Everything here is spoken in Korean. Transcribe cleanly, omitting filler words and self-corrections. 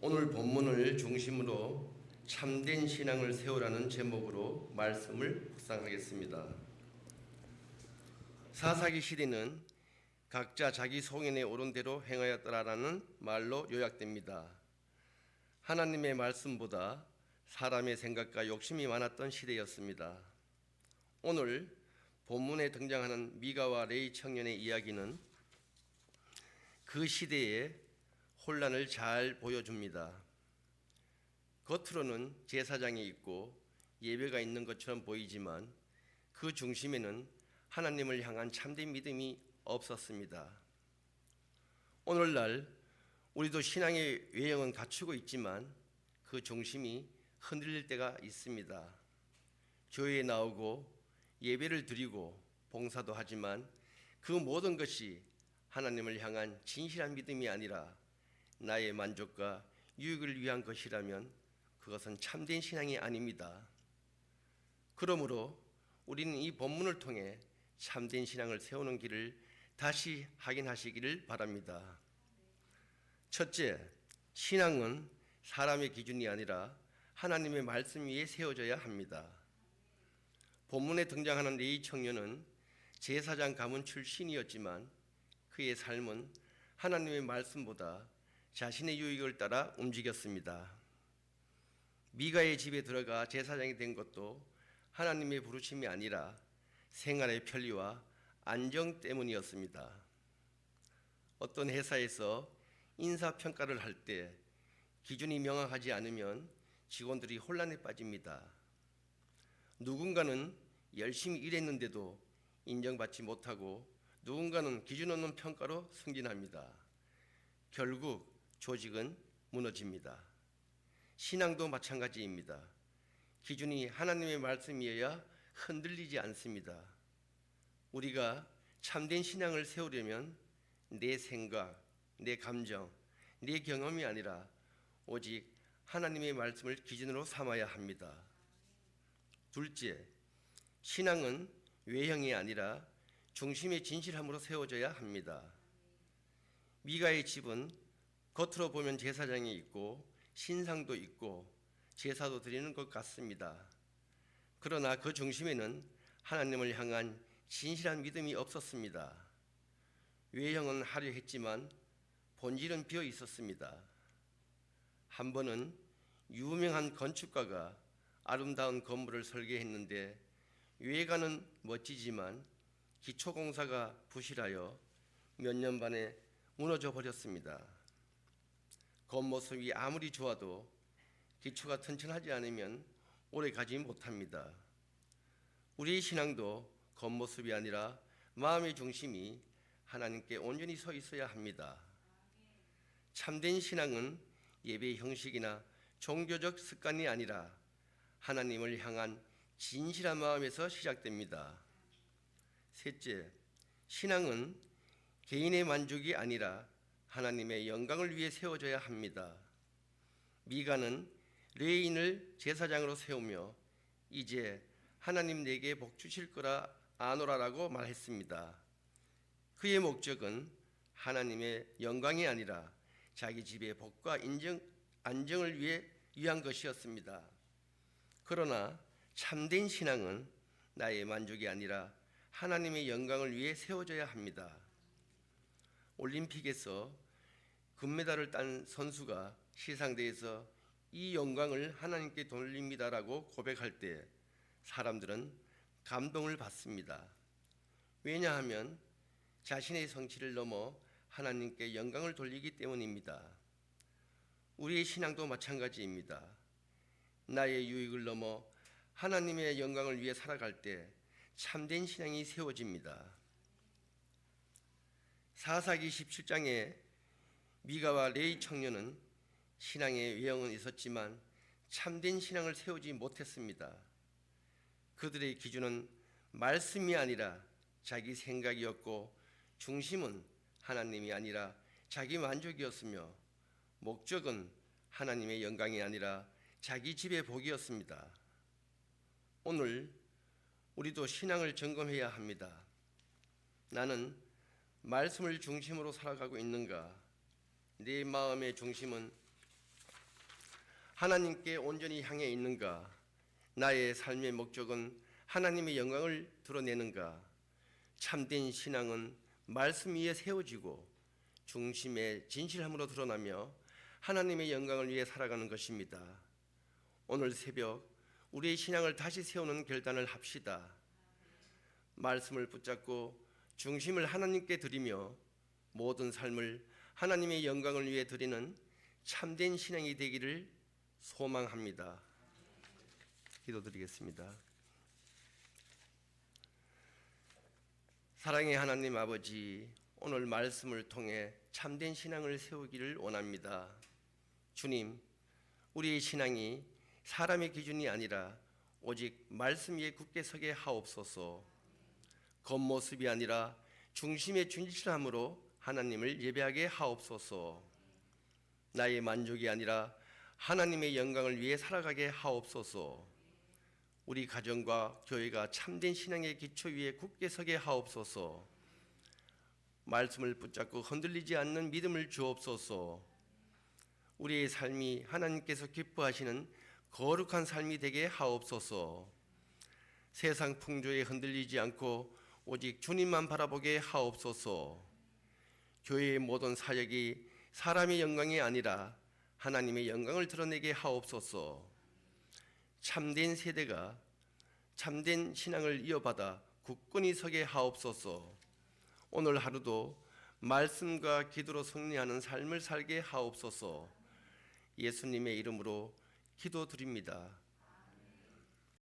오늘 본문을 중심으로 참된 신앙을 세우라는 제목으로 말씀을 묵상하겠습니다. 사사기 시대는 각자 자기 소견에 오른 대로 행하였더라라는 말로 요약됩니다. 하나님의 말씀보다 사람의 생각과 욕심이 많았던 시대였습니다. 오늘 본문에 등장하는 미가와 레위 청년의 이야기는 그 시대의 혼란을 잘 보여줍니다. 겉으로는 제사장이 있고 예배가 있는 것처럼 보이지만 그 중심에는 하나님을 향한 참된 믿음이 없었습니다. 오늘날 우리도 신앙의 외형은 갖추고 있지만 그 중심이 흔들릴 때가 있습니다. 교회에 나오고 예배를 드리고 봉사도 하지만 그 모든 것이 하나님을 향한 진실한 믿음이 아니라 나의 만족과 유익을 위한 것이라면 그것은 참된 신앙이 아닙니다. 그러므로 우리는 이 본문을 통해 참된 신앙을 세우는 길을 다시 확인하시기를 바랍니다. 첫째, 신앙은 사람의 기준이 아니라 하나님의 말씀 위에 세워져야 합니다. 본문에 등장하는 레위 청년은 제사장 가문 출신이었지만 그의 삶은 하나님의 말씀보다 자신의 유익을 따라 움직였습니다. 미가의 집에 들어가 제사장이 된 것도 하나님의 부르심이 아니라 생활의 편리와 안정 때문이었습니다. 어떤 회사에서 인사평가를 할 때 기준이 명확하지 않으면 직원들이 혼란에 빠집니다. 누군가는 열심히 일했는데도 인정받지 못하고 누군가는 기준 없는 평가로 승진합니다. 결국 조직은 무너집니다. 신앙도 마찬가지입니다. 기준이 하나님의 말씀이어야 흔들리지 않습니다. 우리가 참된 신앙을 세우려면 내 생각, 내 감정, 내 경험이 아니라 오직 하나님의 말씀을 기준으로 삼아야 합니다. 둘째, 신앙은 외형이 아니라 중심의 진실함으로 세워져야 합니다. 미가의 집은 겉으로 보면 제사장이 있고 신상도 있고 제사도 드리는 것 같습니다. 그러나 그 중심에는 하나님을 향한 진실한 믿음이 없었습니다. 외형은 화려했지만 본질은 비어 있었습니다. 한 번은 유명한 건축가가 아름다운 건물을 설계했는데 외관은 멋지지만 기초공사가 부실하여 몇 년 만에 무너져 버렸습니다. 겉모습이 아무리 좋아도 기초가 튼튼하지 않으면 오래 가지 못합니다. 우리의 신앙도 겉모습이 아니라 마음의 중심이 하나님께 온전히 서 있어야 합니다. 참된 신앙은 예배의 형식이나 종교적 습관이 아니라 하나님을 향한 진실한 마음에서 시작됩니다. 셋째, 신앙은 개인의 만족이 아니라 하나님의 영광을 위해 세워져야 합니다. 미가는 레위인을 제사장으로 세우며 이제 하나님 내게 복 주실 거라 아노라라고 말했습니다. 그의 목적은 하나님의 영광이 아니라 자기 집의 복과 안정을 위한 것이었습니다. 그러나 참된 신앙은 나의 만족이 아니라 하나님의 영광을 위해 세워져야 합니다. 올림픽에서 금메달을 딴 선수가 시상대에서 이 영광을 하나님께 돌립니다라고 고백할 때 사람들은 감동을 받습니다. 왜냐하면 자신의 성취를 넘어 하나님께 영광을 돌리기 때문입니다. 우리의 신앙도 마찬가지입니다. 나의 유익을 넘어 하나님의 영광을 위해 살아갈 때 참된 신앙이 세워집니다. 사사기 17장에 미가와 레위 청년은 신앙의 외형은 있었지만 참된 신앙을 세우지 못했습니다. 그들의 기준은 말씀이 아니라 자기 생각이었고 중심은 하나님이 아니라 자기 만족이었으며 목적은 하나님의 영광이 아니라 자기 집의 복이었습니다. 오늘 우리도 신앙을 점검해야 합니다. 나는 말씀을 중심으로 살아가고 있는가? 내 마음의 중심은 하나님께 온전히 향해 있는가? 나의 삶의 목적은 하나님의 영광을 드러내는가? 참된 신앙은 말씀 위에 세워지고 중심의 진실함으로 드러나며 하나님의 영광을 위해 살아가는 것입니다. 오늘 새벽 우리의 신앙을 다시 세우는 결단을 합시다. 말씀을 붙잡고 중심을 하나님께 드리며 모든 삶을 하나님의 영광을 위해 드리는 참된 신앙이 되기를 소망합니다. 기도드리겠습니다. 사랑의 하나님 아버지, 오늘 말씀을 통해 참된 신앙을 세우기를 원합니다. 주님, 우리의 신앙이 사람의 기준이 아니라 오직 말씀 위에 굳게 서게 하옵소서. 겉모습이 아니라 중심의 진실함으로 하나님을 예배하게 하옵소서. 나의 만족이 아니라 하나님의 영광을 위해 살아가게 하옵소서. 우리 가정과 교회가 참된 신앙의 기초 위에 굳게 서게 하옵소서. 말씀을 붙잡고 흔들리지 않는 믿음을 주옵소서. 우리의 삶이 하나님께서 기뻐하시는 거룩한 삶이 되게 하옵소서. 세상 풍조에 흔들리지 않고 오직 주님만 바라보게 하옵소서. 교회의 모든 사역이 사람의 영광이 아니라 하나님의 영광을 드러내게 하옵소서. 참된 세대가 참된 신앙을 이어받아 굳건히 서게 하옵소서. 오늘 하루도 말씀과 기도로 승리하는 삶을 살게 하옵소서. 예수님의 이름으로 기도드립니다.